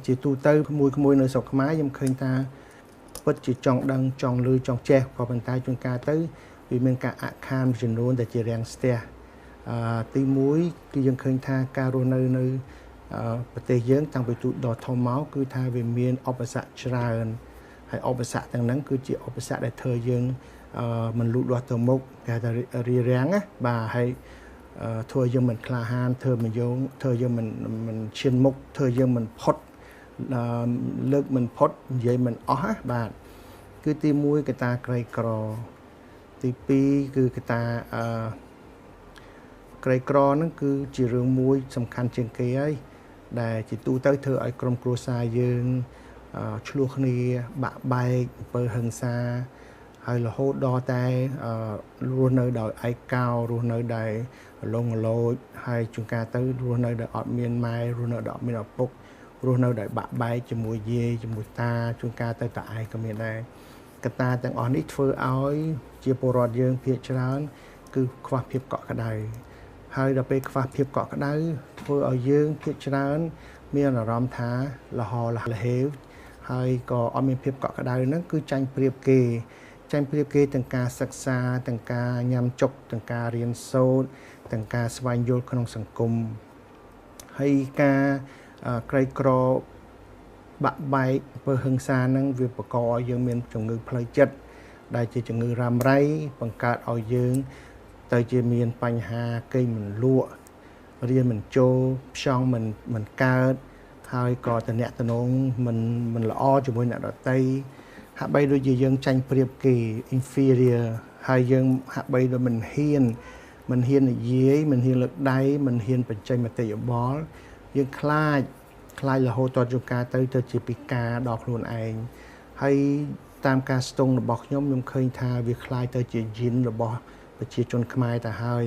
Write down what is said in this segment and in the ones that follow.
ជាទូទៅមួយនៅស្រុកខ្មែរខ្ញុំឃើញថាពិតជាចង់ដឹងចង់លឺចង់ចេះក៏ប៉ុន្តែជួនកាលទៅវាមានការអខានចំនួនដែលជារាំងស្ទះទី1គឺយើងឃើញថាការរស់នៅប្រទេសយើងតាំងពីទូដល់ធំមកគឺថាវាមានឧបសគ្គច្រើនហើយឧបសគ្គទាំងហ្នឹងគឺជាឧបសគ្គដែលធ្វើយើងមិនលូតលាស់ទៅមុខគេថារារាំងណាបាទហើយធ្វើយើងមិនក្លាហានធ្វើយើងមិនឈានមុខធ្វើយើងមិនផុតលើកមិនផុតនិយាយមិនអស់ណាបាទគឺទី1កត្តាក្រីក្រទី2គឺកត្តាក្រីក្រហ្នឹងគឺជារឿងមួយសំខាន់ជាងគេហើយដែលជាទូទៅធ្វើឲ្យក្រុមគ្រួសារយើងឆ្លោះគ្នាបាក់បែកអំពើហិង្សាហើយរហូតដល់តែរស់នៅដោយឯកោរស់នៅដោយលងលោចហើយជួនកាលទៅរស់នៅដោយអត់មានម៉ែរស់នៅដោយអត់មានឪពុករស់នៅដោយបាក់បែកជាមួយយាយជាមួយតាជួនកាលទៅតាឯងក៏មានដែរកត្តាទាំងអស់នេះធ្វើឲ្យជាពលរដ្ឋយើងភាគច្រើនគឺខ្វះភាពកក់ក្ដៅហើយដល់ពេលខ្វះភាពកក់ក្ដៅធ្វើឲ្យយើងភាគច្រើនមានអារម្មណ៍ថាលហលហេវហើយក៏អត់មានភាពកក់ក្ដៅហ្នឹងគឺចាញ់ប្រៀបគេទាំងការសិក្សាទាំងការញ៉ាំចុកទាំងការរៀនសូត្រទាំងការស្វែងយល់ក្នុងសង្គមហើយការក្រីក្របាក់បែកអំពើហិង្សាហ្នឹងវាបង្កឲ្យយើងមានជំងឺផ្លូវចិត្តដែលជាជំងឺរ៉ាំរ៉ៃបង្កើតឲ្យយើងទៅជាមានបញ្ហាគេមិនលក់រៀនមិនចូលផ្ចង់មិនកើតហើយក៏តំណែងមិនល្អជាមួយអ្នកដទៃហាក់បីដូចជាយើងចាញ់ប្រៀបគេ inferior ហើយយើងហាក់បីដូចមិនហ៊ាននិយាយមិនហ៊ានលើកដៃមិនហ៊ានបញ្ចេញមតិយោបល់យើងខ្លាចរហូតដល់ជួនកាលទៅជាពិការដល់ខ្លួនឯងហើយតាមការស្ទង់របស់ខ្ញុំឃើញថាវាខ្លាយទៅជាជីនរបស់ប្រជាជនខ្មែរទៅហើយ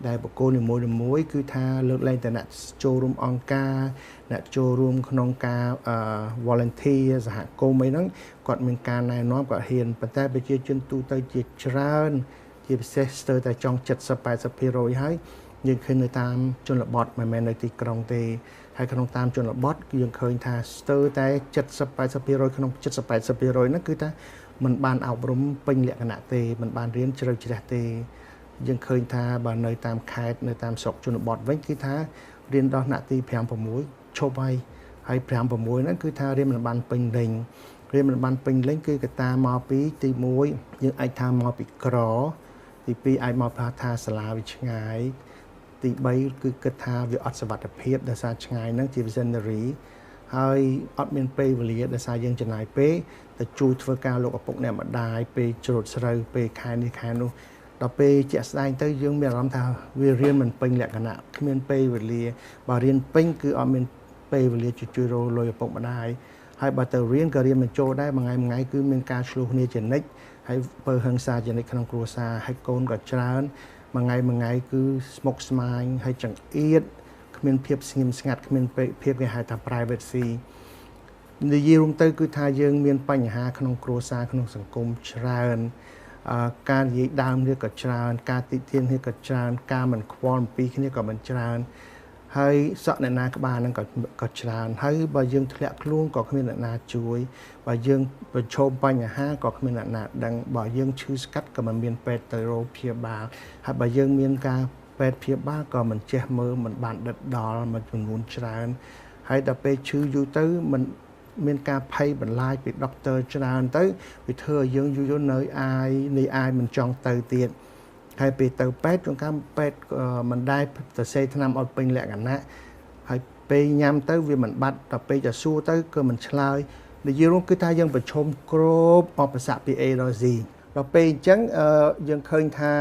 ដែលបុគ្គលនីមួយគឺថាលើកលែងតែអ្នកចូលរួមអង្គការអ្នកចូលរួមក្នុងការ volunteer សហគមន៍អីហ្នឹងគាត់មានការណែនាំគាត់ហ៊ានប៉ុន្តែប្រជាជនទូទៅជាច្រើនជាពិសេសស្ទើរតែចង់ 70-80% ហើយយើងឃើញនៅតាមជនបទមិនមែននៅទីក្រុងទេហើយក្នុងតាមជនបទគឺយើងឃើញថាស្ទើរតែ 70-80% ក្នុង 70-80% ហ្នឹងគឺថាมันបានអប់រំពេញលក្ខណៈទេมันបានរៀនជ្រៅជ្រះទេយើងឃើញថាបើនៅតាមខេត្តនៅតាមស្រុកជនបទវិញគឺថារៀនដល់ថ្នាក់ទី 5-6 ឈប់ហើយ 5-6 ហ្នឹងគឺថារៀនមិនបានពេញលេញគឺកត្តាមកពីទី1យើងអាចថាមកពីក្រទី2អាចមកថាសាលាវាឆ្ងាយទី3គឺគិតថាវាអត់សុវត្ថិភាពដោយសារឆ្ងាយហ្នឹងជា visionary ហើយអត់មានពេលវេលាដោយសារយើងចំណាយពេលទៅជួយធ្វើការលោកឪពុកអ្នកម្ដាយពេលច្រូតស្រូវពេលខែនេះខែនោះដល់ពេលជាក់ស្ដែងទៅយើងមានអារម្មណ៍ថាវារៀនមិនពេញលក្ខណៈគ្មានពេលវេលាបើរៀនពេញគឺអត់មានពេលវេលាជួយរកលុយឪពុកម្ដាយហើយបើទៅរៀនក៏រៀនមិនចូលដែរមួយថ្ងៃគឺមានការឆ្លោះគ្នាជានិច្ចហើយពើហិង្សាជានិច្ចក្នុងគ្រួសារហើយកូនក៏ច្រើនមួយថ្ងៃគឺស្មុគស្មាញហើយចង្អៀតគ្មានភាពស្ងៀមស្ងាត់គ្មានភាពគេហៅថា privacy និយាយរួមទៅគឺថាយើងមានបញ្ហាក្នុងគ្រួសារក្នុងសង្គមច្រើនការនិយាយដើមនេះក៏ច្រើនការតិទៀននេះក៏ច្រើនការមិនខ្វល់អំពីគ្នាក៏មិនច្រើនហើយសក់អ្នកណាក្បាលហ្នឹងក៏ច្រើនហើយបើយើងធ្លាក់ខ្លួនក៏គ្មានអ្នកណាជួយបើយើងប្រឈមបញ្ហាក៏គ្មានអ្នកណាដឹងបើយើងឈឺស្កាត់ក៏មិនមានពេទ្យទៅរកព្យាបាលហើយបើយើងមានការពេទ្យព្យាបាលក៏មិនចេះមើលមិនបានដិតដល់មួយចំនួនច្រើនហើយដល់ពេលឈឺយូរទៅមិនមានការភ័យបន្លាចពីដុកទ័រច្រើនទៅវាធ្វើឲ្យយើងយូរនៅអាយមិនចង់ទៅទៀតហើយពេលទៅពេទ្យជួនកាលពេទ្យមិនដែលទៅសេថ្នាំឲ្យពេញលក្ខណៈហើយពេលញ៉ាំទៅវាមិនបាត់ដល់ពេលទៅសួរទៅក៏មិនឆ្លើយនិយាយរួមគឺថាយើងប្រឈមគ្រប់ឧបសគ្គពី A ដល់ Z ដល់ពេលអញ្ចឹងយើងឃើញថា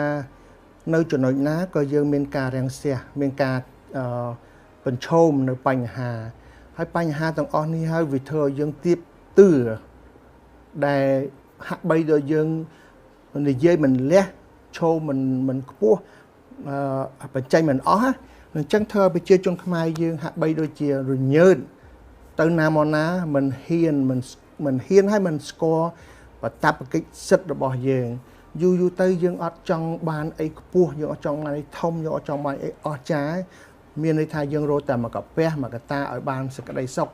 នៅចំណុចណាក៏យើងមានការរាំងស្ទះមានការបញ្ឈមនៅបញ្ហាហើយបញ្ហាទាំងអស់នេះហើយវាធ្វើឲ្យយើងទៀបទឿដែលហាក់បីដូចយើងនិយាយមិនលះឈោមិនខ្ពស់បញ្ចេញមិនអស់អញ្ចឹងធ្វើឲ្យប្រជាជនខ្មែរយើងហាក់បីដូចជារញើតទៅណាមកណាមិនហ៊ានហើយមិនស្គាល់បតបកិច្ចសិទ្ធិរបស់យើងយូរទៅយើងអត់ចង់បានអីខ្ពស់យើងអត់ចង់បានអីធំយើងអត់ចង់បានអីអស្ចារ្យមានន័យថាយើងរត់តែមកកាពះមកកតាឲ្យបានសេចក្តីសុខ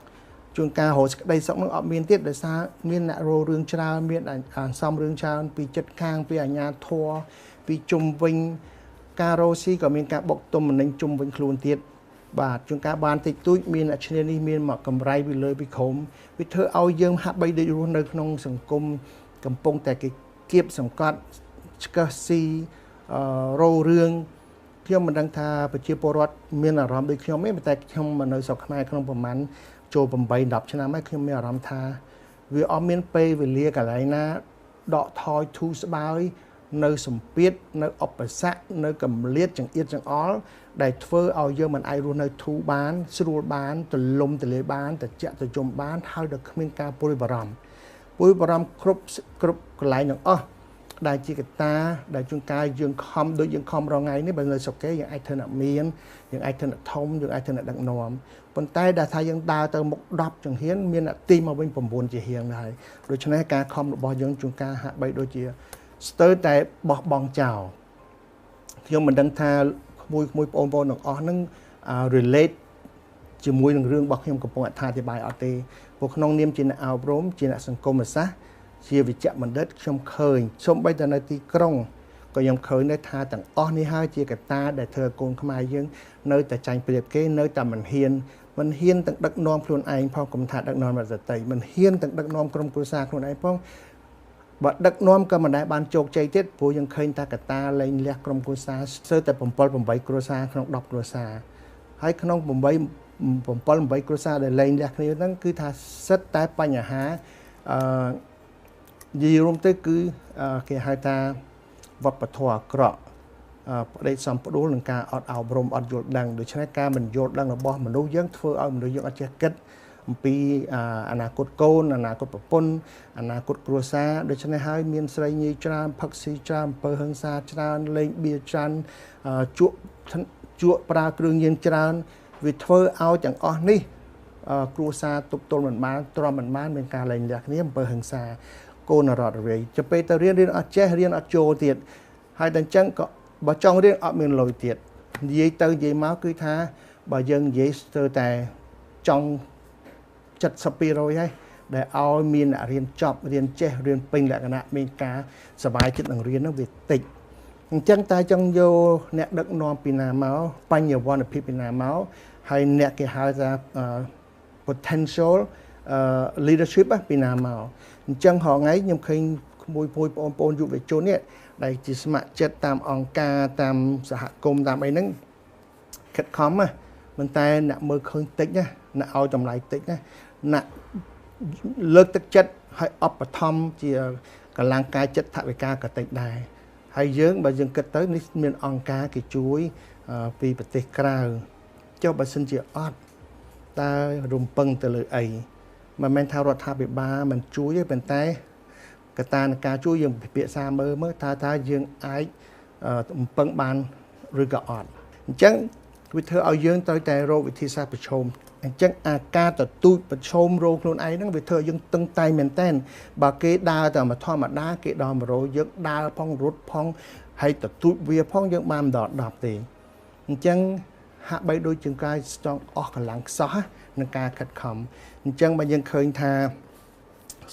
ជួនកាលរកដីសុកនឹងអត់មានទៀតដោយសារមានអ្នករោរឿងច្រើនមានអានសំរឿងច្រើនពីចិត្តខាងពីអាញាធរពីជុំវិញការរោស៊ីក៏មានការបុកទុំម្នេញជុំវិញខ្លួនទៀតបាទជួនកាលបានតិចតួចមានអ្នកឈ្នានេះមានមកកម្រៃពីលើពីក្រោមវាធ្វើឲ្យយើងហាក់បីដូចរស់នៅក្នុងសង្គមកំពុងតែគេគៀបសង្កត់ឆ្កឹះស៊ីរោរឿងខ្ញុំមិនដឹងថាប្រជាពលរដ្ឋមានអារម្មណ៍ដូចខ្ញុំទេតែខ្ញុំមកនៅស្រុកខ្មែរក្នុងប្រហែលចូល8 10ឆ្នាំហើយខ្ញុំមានអារម្មណ៍ថាវាអត់មានពេលវេលាកន្លែងណាដកថយធូរស្បើយនៅសម្ពាធនៅឧបសគ្គនៅកម្លៀតចង្អៀតចង្អល់ដែលធ្វើឲ្យយើងមិនអាចរស់នៅធូរបានស្រួលបានទលំទលាយបានត្រជាក់ត្រជុំបានហើយដល់គ្មានការព្រួយបារម្ភគ្រប់កន្លែងទាំងអស់ដែលជាកត្តាដែលជួនកាលយើងខំដូចយើងខំរងថ្ងៃនេះបើនៅស្រុកគេយើងអាចធ្វើអ្នកមានយើងអាចធ្វើអ្នកធំយើងអាចធ្វើអ្នកដឹកនាំប៉ុន្តែដែលថាយើងដើរទៅមុខ10ចង្ហៀនមានអ្នកទីមកវិញ9ជាហៀងដែរដូច្នេះការខំរបស់យើងជួនកាលហាក់បីដូចជាស្ទើរតែបោះបង់ចោលខ្ញុំមិនដឹងថាមួយបងប្អូនទាំងអស់ហ្នឹង relate ជាមួយនឹងរឿងរបស់ខ្ញុំកំពុងអត្ថាធិប្បាយអត់ទេព្រោះក្នុងនាមជាអ្នកអប់រំជាអ្នកសង្គមសាស្ត្រជាវិជ្ជបណ្ឌិតខ្ញុំឃើញសូម្បីតែនៅទីក្រុងក៏ខ្ញុំឃើញដែរថាទាំងអស់នេះហើយជាកត្តាដែលធ្វើឲ្យកូនខ្មែរយើងនៅតែចាញ់ប្រៀបគេនៅតែមិនហ៊ានទាំងដឹកនាំខ្លួនឯងផងកុំថាដឹកនាំរដ្ឋតីមិនហ៊ានទាំងដឹកនាំក្រុមគ្រួសារខ្លួនឯងផងបើដឹកនាំក៏មិនដែលបានជោគជ័យទៀតព្រោះយើងឃើញថាកត្តាលែងលះក្រុមគ្រួសារស្ទើរតែ7 8គ្រួសារក្នុង10គ្រួសារហើយក្នុង8 គ្រួសារដែលលែងលះគ្នាហ្នឹងគឺថាសិតតែបញ្ហានិយាយរួមទៅគឺគេហៅថាវប្បធម៌អាក្រក់ផ្ដេកសំផ្ដួលនឹងការអត់អប់រំអត់យល់ដឹងដូច្នេះការមិនយល់ដឹងរបស់មនុស្សយើងធ្វើឲ្យមនុស្សយើងអត់ចេះគិតអំពីអនាគតកូនអនាគតប្រពន្ធអនាគតគ្រួសារដូច្នេះហើយមានស្រីញីច្រើនផឹកស៊ីច្រើនអំពើហិង្សាច្រើនលេងបៀច្រើនជក់ប្រើគ្រឿងញៀនច្រើនវាធ្វើឲ្យទាំងអស់នេះគ្រួសារទប់ទល់មិនបានទ្រាំមិនបានមានការលែងលះគ្នាអំពើហិង្សាកូនរត់រាយទៅពេលទៅរៀនអត់ចេះរៀនអត់ចូលទៀតហើយតែអញ្ចឹងក៏បើចង់រៀនអត់មានលុយទៀតនិយាយទៅនិយាយមកគឺថាបើយើងនិយាយស្ទើរតែចង់70% ហើយដែលឲ្យមានអ្នករៀនចប់រៀនចេះរៀនពេញលក្ខណៈមានការសប្បាយចិត្តនឹងរៀននោះវាតិចអញ្ចឹងតែចង់យកអ្នកដឹកនាំពីណាមកបញ្ញវន្តភាពពីណាមកហើយអ្នកគេហៅថា potential leadership ពីណាមកអញ្ចឹងហងៃខ្ញុំឃើញមួយបងប្អូនយុវជននេះដែលជាស្ម័គ្រចិត្តតាមអង្គការតាមសហគមន៍តាមអីហ្នឹងខិតខំណាប៉ុន្តែអ្នកមើលឃើញតិចណាអ្នកឲ្យតម្លៃតិចណាអ្នកលើកទឹកចិត្តឲ្យឧបត្ថម្ភជាកម្លាំងកាយចិត្តថវិកាក៏តិចដែរហើយយើងបើយើងគិតទៅនេះមានអង្គការគេជួយពីប្រទេសក្រៅចុះបើសិនជាអត់តើរំពឹងទៅលើអីមិនមែនថារដ្ឋាភិបាលមិនជួយទេប៉ុន្តែកត្តានៃការជួយយើងពិភាក្សាមើលថាយើងអាចរំពឹងបានឬក៏អត់អញ្ចឹងវាធ្វើឲ្យយើងត្រូវតែរកវិធីសាស្ត្រប្រឈមអញ្ចឹងអាការទទូចប្រឈមរោគខ្លួនឯងហ្នឹងវាធ្វើឲ្យយើងតឹងតែងមែនតើបើគេដើរតែមកធម្មតាគេដល់100យើងដើរផងរត់ផងហើយទទូចវាផងយើងបានមិនដល់10ទេអញ្ចឹងហាក់បីដូចជាការស្ទង់អស់កម្លាំងខ្សោះនឹងការខិតខំអញ្ចឹងបើយើងឃើញថា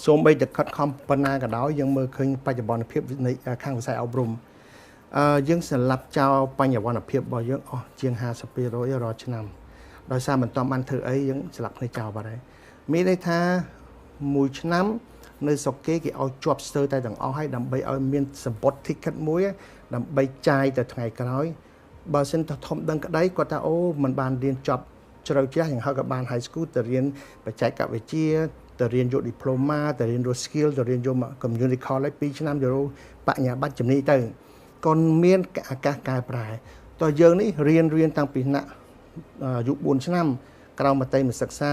សូម្បីតែខិតខំប៉ុណ្ណាក៏ដោយយើងមើលឃើញបច្ចុប្បន្នភាពនៃខាងវិស័យអប់រំយើងស្លាប់ចោលបញ្ញវន្តភាពរបស់យើងអស់ជាង50% រាល់ឆ្នាំដោយសារមិនតំបានធ្វើអីយើងស្លាប់គ្នាចោលបាត់ហើយមានន័យថាមួយឆ្នាំនៅស្រុកគេឲ្យជាប់ស្ទើរតែទាំងអស់ហើយដើម្បីឲ្យមានសម្បត្តិ ticket មួយដើម្បីចាយទៅថ្ងៃក្រោយបើសិនទៅធំដឹងក្តីគាត់ថាអូមិនបានរៀនចប់ជ្រៅជ្រះយ៉ាងហោចក៏បាន high school ទៅរៀនបច្ចេកវិទ្យាទៅរៀនយក diploma ទៅរៀនរក skill ទៅរៀនយក community college 2ឆ្នាំទៅបញ្ញាបត្រជំនាញទៅក៏មានឱកាសកែប្រែតោះយើងនេះរៀនតាំងពីណាអាយុ4ឆ្នាំក្រៅមត្តេយ្យសិក្សា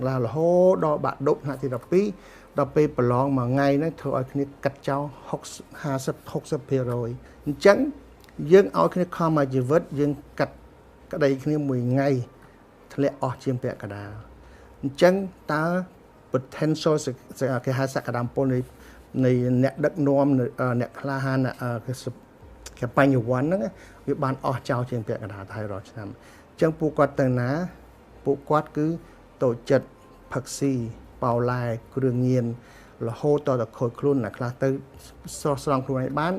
ឡើងរហូតដល់បាក់ឌុបថ្នាក់ទី12ដល់ពេលប្រឡងមួយថ្ងៃហ្នឹងធ្វើឲ្យគ្នាកាត់ចោល50-60% អញ្ចឹងយើងឲ្យគ្នាខំមកជីវិតយើងកាត់ក្តីគ្នាមួយថ្ងៃធ្លាក់អស់ជាងពាក់កណ្ដាលអញ្ចឹងតើ potential គេហៅសក្តានុពលនៃអ្នកដឹកនាំអ្នកក្លាហានគេបញ្ញវន្តហ្នឹងវាបានអស់ចោលជាងពាក់កណ្ដាលទៅហើយរាល់ឆ្នាំអញ្ចឹងពួកគាត់ទៅណាពួកគាត់គឺតូចចិត្ត ផឹកស៊ីបោឡាយគ្រឿងញៀនរហូតដល់ខូចខ្លួនអ្នកខ្លះទៅស្រង់ខ្លួនឯងបាន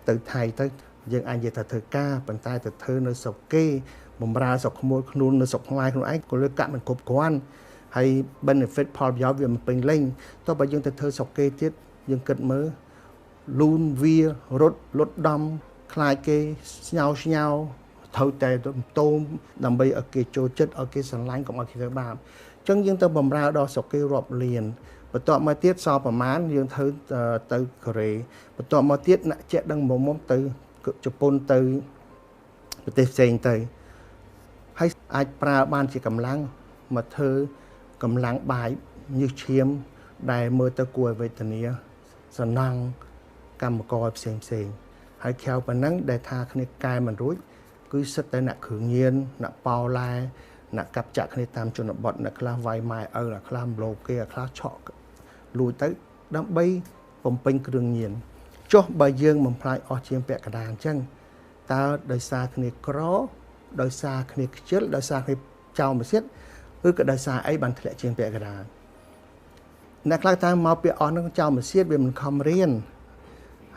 ទៅថៃទៅយើងអាចនិយាយថាធ្វើការប៉ុន្តែទៅធ្វើនៅស្រុកគេបំរើស្រុកក្មួយខ្លួននៅស្រុកខ្មែរខ្លួនឯងក៏លើកាក់មិនគ្រប់គ្រាន់ហើយ benefit ផលប្រយោជន៍វាមិនពេញលេញតោះបើយើងទៅធ្វើស្រុកគេទៀតយើងគិតមើលលូនវារត់លត់ដំខ្លាចគេស្ញោត្រូវតែតូមដើម្បីឲ្យគេចូលចិត្តឲ្យគេស្រឡាញ់កុំឲ្យគេធ្វើបាបអញ្ចឹងយើងទៅបំរើដល់ស្រុកគេរាប់លានបន្ទាប់មកទៀតសល់ប្រមាណយើងធ្វើទៅកូរ៉េបន្ទាប់មកទៀតអ្នកចេះដឹងមុំទៅជប៉ុនទៅប្រទេសផ្សេងទៅហើយអាចប្រើបានជាកម្លាំងមកធ្វើកម្លាំងបាយញើសឈាមដែលមើលទៅគួរឲ្យវេទនាសំណង់កម្មករផ្សេងហើយក្រៅប៉ុណ្ណឹងដែលថាគ្នាកែមិនរួចគឺសិតតែអ្នកគ្រឿងញៀនអ្នកប៉ោឡែអ្នកកាប់ចាក់គ្នាតាមជនបទអ្នកខ្លះវាយម៉ែឪអ្នកខ្លះម្លោបគេអ្នកខ្លះឆក់លួចទៅដើម្បីបំពេញគ្រឿងញៀនចុះបើយើងបំផ្លាញអស់ជាងពាក់កណ្ដាលអញ្ចឹងតើដោយសារគ្នាក្រដោយសារគ្នាខ្ជិលដោយសារគ្នាចោលមិនសិទ្ធឬក៏ដោយសារអីបានធ្លាក់ជាងពាក់កណ្ដាលអ្នកខ្លះតាមមកពីអស់នឹងចោលមិនសិទ្ធវាមិនខំរៀន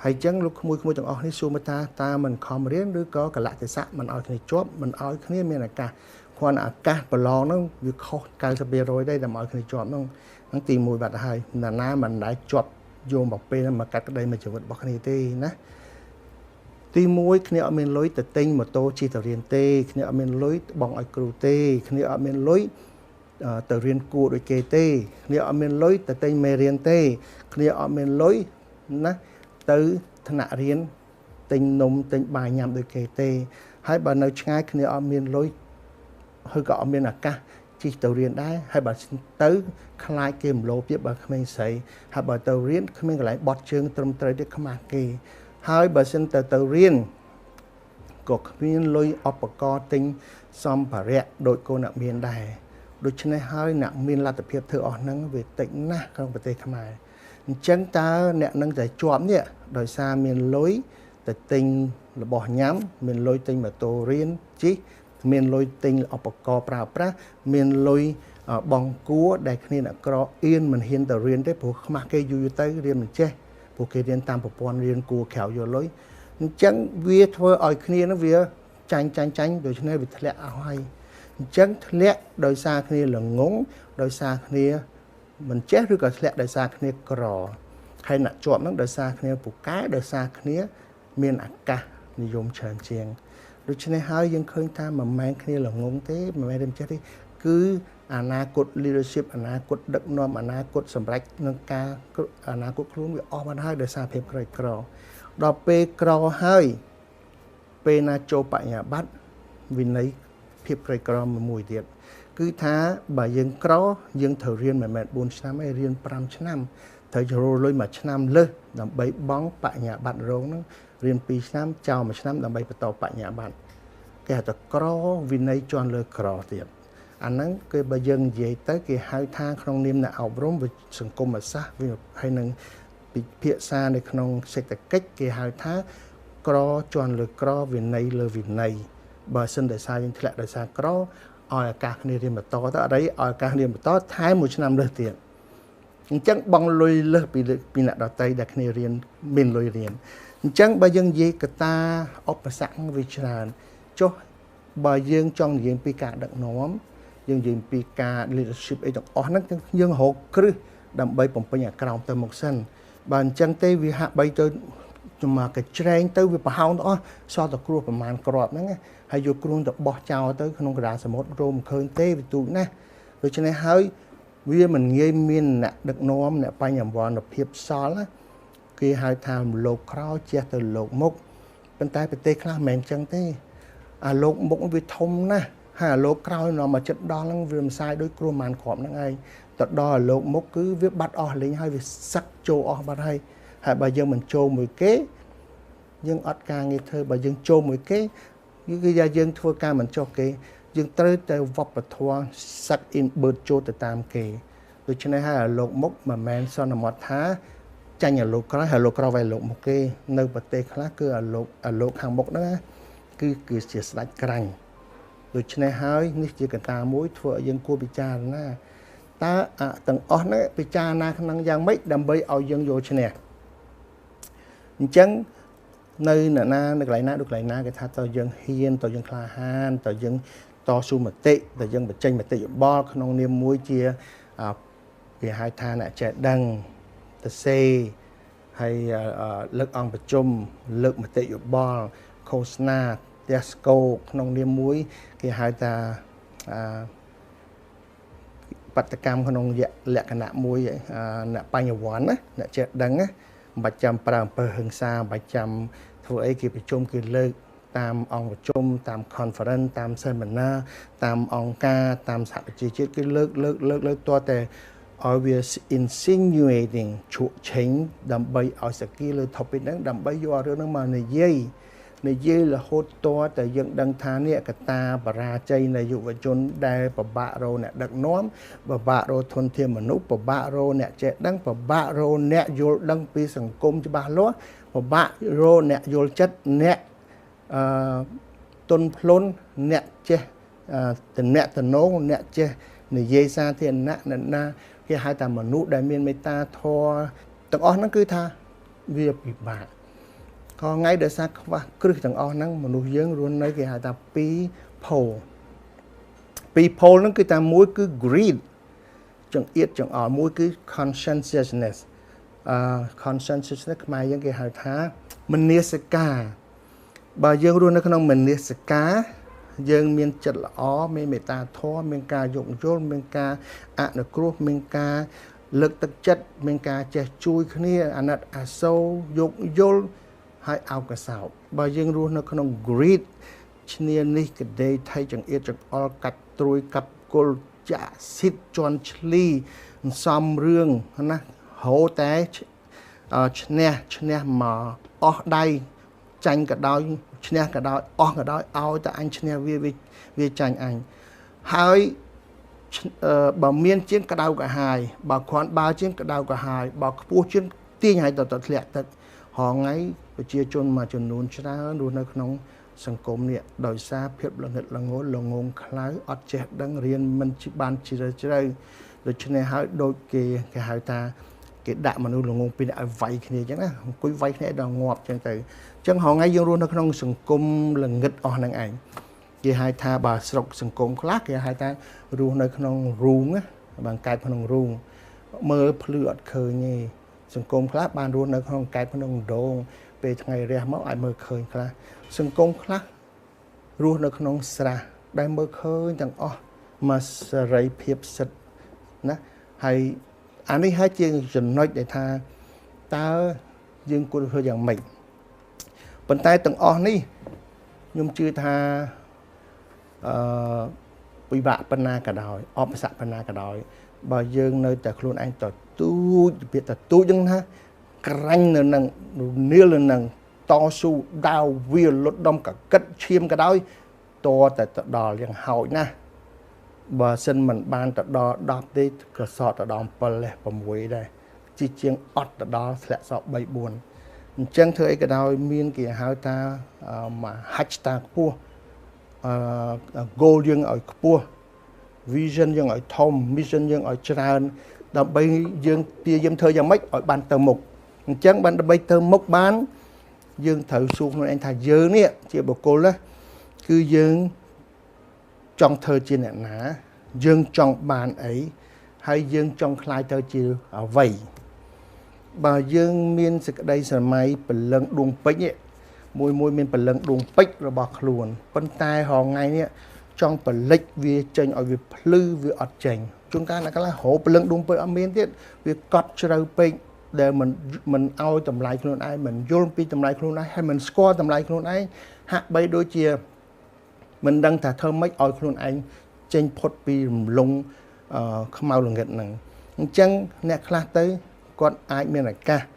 ហើយចឹងលោកក្មួយទាំងអស់នេះសួរមកថាតើមិនខំរៀនឬក៏កលៈទេសៈមិនឲ្យគ្នាជាប់មិនឲ្យគ្នាមានឱកាសគ្រាន់ឱកាសប្រឡងហ្នឹងវាខុស 90% ដែរតែមកឲ្យគ្នាជាប់ហ្នឹងទី1បាត់ហើយណាមិនដែលជាប់យកមកពេលមកកាត់ក្តីមកជីវិតរបស់គ្នាទេណាទី1គ្នាអត់មានលុយទៅទិញម៉ូតូជិះទៅរៀនទេគ្នាអត់មានលុយបងឲ្យគ្រូទេគ្នាអត់មានលុយទៅរៀនគួរដូចគេទេគ្នាអត់មានលុយទៅទិញមេរៀនទេគ្នាអត់មានលុយណាទៅថ្នាក់រៀនទិញនំទិញបាយញ៉ាំដូចគេទេហើយបើនៅឆ្ងាយគ្នាអត់មានលុយហើយក៏អត់មានឱកាសជិះទៅរៀនដែរហើយបើទៅខ្លាចគេម្លោទៀតបើក្មេងស្រីហើយបើទៅរៀនគ្មានកន្លែងបត់ជើងត្រឹមត្រូវទេខ្មាស់គេហើយបើសិនទៅរៀនក៏គ្មានលុយឧបករណ៍ទិញសម្ភារៈដូចកូនអ្នកមានដែរដូច្នេះហើយអ្នកមានលទ្ធភាពធ្វើអស់ហ្នឹងវាតិចណាស់ក្នុងប្រទេសខ្មែរអញ្ចឹងតើអ្នកនឹងតែជាប់នេះដោយសារមានលុយទៅទិញរបស់ញ៉ាំមានលុយទិញម៉ូតូរៀនជិះមានលុយទិញឧបករណ៍ប្រើប្រាស់មានលុយបងគួរដែលគ្នាអ្នកក្រអៀនមិនហ៊ានទៅរៀនទេព្រោះខ្មាស់គេយូរទៅរៀនមិនចេះព្រោះគេរៀនតាមប្រព័ន្ធរៀនគួរក្រៅយកលុយអញ្ចឹងវាធ្វើឲ្យគ្នានឹងវាចាញ់ដូច្នេះវាធ្លាក់អស់ហើយអញ្ចឹងធ្លាក់ដោយសារគ្នាល្ងងដោយសារគ្នាមិនចេះឬក៏ធ្លាក់ដោយសារគ្នាក្រហើយអ្នកជាប់ហ្នឹងដោយសារគ្នាពូកែដោយសារគ្នាមានឱកាសនិយមច្រើនជាងដូច្នេះហើយយើងឃើញថាមិនមែនគ្នាល្ងងទេមិនមែនមិនចេះទេគឺអនាគត leadership អនាគតដឹកនាំអនាគតសម្រាប់នឹងការអនាគតខ្លួនវាអស់បាត់ហើយដោយសារភាពក្រីក្រដល់ពេលក្រហើយពេលណាចូលបញ្ញាបត្រវិន័យភាពក្រីក្រមួយទៀតគឺថាបើយើងក្រយើងត្រូវរៀនមិនមែន4ឆ្នាំទេរៀន5ឆ្នាំត្រូវចូលលុយ1ឆ្នាំលើសដើម្បីបង់បញ្ញាបត្ររងហ្នឹងរៀន2ឆ្នាំចោល1ឆ្នាំដើម្បីបន្តបញ្ញាបត្រគេហៅថាក្រវិន័យជាន់លើក្រទៀតអាហ្នឹងគឺបើយើងនិយាយទៅគេហៅថាក្នុងនាមអ្នកអប់រំសង្គមសាស្ត្រហើយនឹងពិភាក្សានៅក្នុងសេដ្ឋកិច្ចគេហៅថាក្រជាន់លើក្រវិន័យលើវិន័យបើសិនដោយសារយើងធ្លាក់ដោយសារក្រឲ្យឱកាសគ្នារៀនបន្តទៅអីឲ្យឱកាសរៀនបន្តថែម1ឆ្នាំលើសទៀតអញ្ចឹងបងលុយលើសពីអ្នកដតីដែលគ្នារៀនមានលុយរៀនអញ្ចឹងបើយើងនិយាយកត្តាឧបសគ្គវាច្រើនចុះបើយើងចង់និយាយពីការដឹកនាំយើងនិយាយពីការ leadership អីទាំងអស់ហ្នឹងយើងរកគ្រឹះដើម្បីបំពេញអាក្រោមទៅមុខសិនបើអញ្ចឹងទេវាហាក់បីទៅមកកច្រែងទៅវាប្រហោងទៅអស់សល់តែគ្រោះប្រមាណក្របហ្នឹងហើយយកគ្រួងទៅបោះចោលទៅក្នុងកណ្ដាលសមុទ្ររោមឃើញទេវាទូចណាស់ដូច្នេះហើយវាមិនងាយមានអ្នកដឹកនាំអ្នកបញ្ញវន្តភាពសល់ណាគេហៅថាលោកក្រោយជះទៅលោកមុខប៉ុន្តែប្រទេសខ្លះមិនមែនអញ្ចឹងទេអាលោកមុខវាធំណាស់ហើយអាលោកក្រោយនាំមកចិត្តដល់ហ្នឹងវាមិនសាយដូចគ្រួម៉ានគ្រាប់ហ្នឹងឯងទៅដល់អាលោកមុខគឺវាបាត់អស់លេងហើយវាសឹកចូលអស់បាត់ហើយបើយើងមិនចូលមួយគេយើងអត់ការងារធ្វើបើយើងចូលមួយគេគឺយើងធ្វើការមិនចុះគេយើងត្រូវតែវប្បធម៌ suck in bird ចូលទៅតាមគេដូច្នេះហើយអាលោកមុខមិនមែនសន្មតថាចាញ់អាលោកក្រោយហើយលោកក្រោយវាលោកមុខគេនៅប្រទេសខ្លះគឺអាលោកខាងមុខហ្នឹងគឺជាស្ដេចក្រាញ់ដូច្នេះហើយនេះជាកត្តាមួយធ្វើឲ្យយើងគួរពិចារណា ta từng ớt nó bị cha na khả năng giang mấy đâm bây ao dân vô trên nè chẳng nơi nè na được lại na cái tha tao dân hiên tao dân kha han tao dân to su mà tệ tao dân mà tranh mà tệ bo không niêm muối chia vì hai tha nè trẻ đăng tao xe hay lực ông bạch chum lực mà tệ bo Kosna Tesco không niêm muối cái hai taปัตตกรรมขนมแยะแหลกขณะมวยน่ะปัญญาวันนะน่ะเจ็ดดังนะบัดจำปรางเปิดหึงซาบัดจำทัวร์ไอ้กี่ประชุมกี่เลิกตามองประชุมตามคอนเฟอเรนซ์ตามเซมินาตามองการตามสหประชาชาติกี่เลิกตัวแต่ always insinuating ฉุกเฉินดำใบเอาสกี้เลยท็อปิกนั้นดำใบย่อเรื่องนั้นมาในเย่ในเย่ละโหดตัวแต่ยังดังทาเนี่ยกตาปราใจในยุวชนได้ปะบะโรเนี่ยดักน้อมปะบะโรทนเทียมมนุษย์ปะบะโรเนี่ยเจดังปะบะโรเนี่ยโยดังปีสังคมจะบาล้อปะบะโรเนี่ยโยจัดเนี่ยต้นพลนเนี่ยเจแต่เนี่ยแต่โน้เนี่ยเจในเยซาเทียนนะนั่นนะที่หายแต่มนุษย์ได้เมียนเมตาทอต่างอ้อนั่นคือท่าเวียปิบาก็ngayเดือดซักว่าครึ่งต่างอ้อนั่งมนุษย์ยังรุนในที่หายแต่ปีโพนั่นคือแต่มวยคือ greed จังเอียดจังอ้อมวยคือ conscientiousness conscientiousness หมายยังที่หายท่ามันเนสกาบ่ยังรุนในขนมมันเนสกายังมีจัดล้อมีเมตาท้อมีการยกโยนมีการอ่านกรุ๊ปมีการเลิกตักจัดมีการจะช่วยគ្នាอันนั้นอาโซยกโยนให้เอากระสาวบ่ยังรู้ในขนมกรีดชนีนี่ก็ได้ไทยจังเอจังออกัดตรุยกับกลจะสิทธิ์จวนชลีซ้ำเรื่องนะโหแต่ชเนี่ยมาออกได้จังกระดอยชนะกระดอยออกกระดอยเอาแต่อันชนะวิจัยอันหายบ่เมียนเชียงกระดาวกระหายบ่ขวานบ่าเชียงกระดาวกระหายบ่ปูเชียงตีใหญ่ต่อเลี้ยแต่หองไงไปเชี่ยจนมาจนนูนชนะดูในขนมสังคมเนี่ยโดยซาเพียบละเงิดละงงละงงคล้ายอดเจ็ดดังเรียนมันชิบานชิระเจริญโดยชนะหายโดยเกะหายตาcái đại mà nuôi là ngôn pin đại vay cái này chẳng á cuối vay cái này đào ngọt chẳng từ chẳng họ ngay dương luôn nó không sừng cung là nghịch ở năng ảnh kia hai tha bà sọc sừng cung khác kia hai ta ruộng nơi không ruộng á bằng cài không ruộng mơ lượt khơi nhỉ sừng cung khác ban ruộng nơi không cài không đồ về ngày ra máu ai mơ khơi khác sừng cung khác ruộng nơi không sra đại mơ khơi chẳng mà sợi phiệp sệt nè hay anh ấy hai chuyện dần nói để tha ta dương quân hơi dạng mình bàn tay từng on đi nhưng chưa tha bị bạ panna cả đòi ốp sạ panna cả đòi bà dương nơi tại luôn anh tỏ tu biết là tu nhưng ha ranh là nằng nia là nằng to su đào viền lót đông cả cất chiêm cả đói to tại đò liền hậu nha bà sinh mình ban tại đó đọc đi cái sọt tại đó bờ lẹ bờ muối đây chỉ chiang ọt tại đó sẽ sọt bay buồn chẳng thấy cái đó miên kia hao ta mà hashtag pua goal dương ở pua vision dương ở thom mission dương ở tràn đầm bay dương tia dương thời gian mấy ở ban tờ mục chẳng ban bay tờ mục bán dương thử xuống anh thà dương nè chị bảo cô đó cứ dương trong thơ trên này ná dương trong bàn ấy hay dương trong khai thơ chiều ở vậy bà dương miên sẽ đây sẽ máy bẩn lợn đuông bích ấy môi miên bẩn lợn đuông bích rồi bọc luồn con tai họ ngay nè trong bẩn lệch vì tranh ở việc lư vì ọt chành chúng ta là cái là hổ bẩn lợn đuông bích ở miên tiết việc cọt cho đâu bích để mình ao tầm lại luôn ai mình vô pi tầm lại luôn ai hay mình score tầm lại luôn ai hạ bay đôi chia mình đang thả thơm mấy oi luôn anh trên phốt pi lông không mau lồng nghịch nè chẳng nè khá tới con ai miền là ca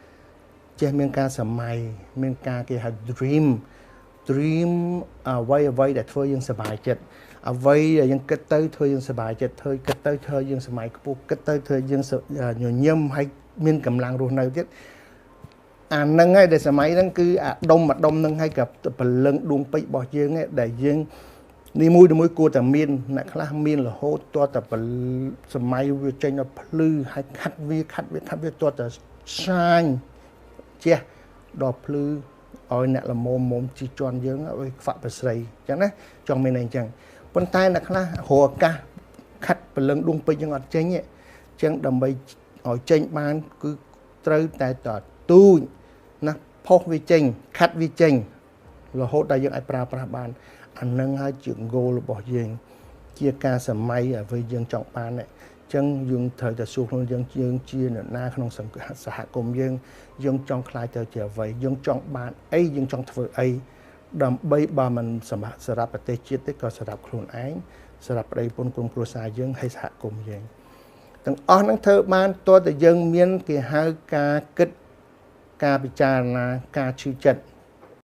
trên miền ca sầm mày miền ca kia là dream vay để thôi dân sờ bài chết vay dân kết tới thôi dân sờ bài chết thôi kết tới thôi dân sờ mày kết tới thôi dân sờ nhiều nhâm hay miền cầm lăng rồi này chết nâng ngay để sờ máy nâng cứ đông mặt đông nâng hay gặp bẩn lợn đuông bích bỏ dương để dương នេះមួយគួរតែមានអ្នកខ្លះមានរហូតតតែសម័យវាចេញដល់ភ្លឺហើយខាត់វាតតែសាញជះដល់ភ្លឺឲ្យអ្នកល្មមជីជន់យើងឲ្យខ្វាក់ប្រស្រីអញ្ចឹងណាចង់មានអីអញ្ចឹងប៉ុន្តែអ្នកខ្លះរកឱកាសខាត់ព្រលឹងដួងពេជ្រយើងអត់ចេញទេអញ្ចឹងដើម្បីឲ្យចេញបានគឺត្រូវតែតទូចណាផុសវាចេញខាត់វាចេញរហូតដល់យើងអាចប្រើប្រាស់បានអានឹងហើយជា goal របស់យើងជាការសម័យអ្វីយើងចង់បានអញ្ចឹងយើងត្រូវតែសួរខ្លួនយើងជាអ្នកណាក្នុងសហគមន៍យើងចង់ខ្លាចទៅជាអ្វីយើងចង់បានអីយើងចង់ធ្វើអីដើម្បីបើមិនសម្រាប់ប្រទេសជាតិទេក៏សម្រាប់ខ្លួនឯងសម្រាប់ប្តីប្រពន្ធក្រុមគ្រួសារយើងហើយសហគមន៍យើងទាំងអស់ហ្នឹងធ្វើបានតើតើយើងមានគេហៅការគិតការពិចារណាការឈឺចិត្ត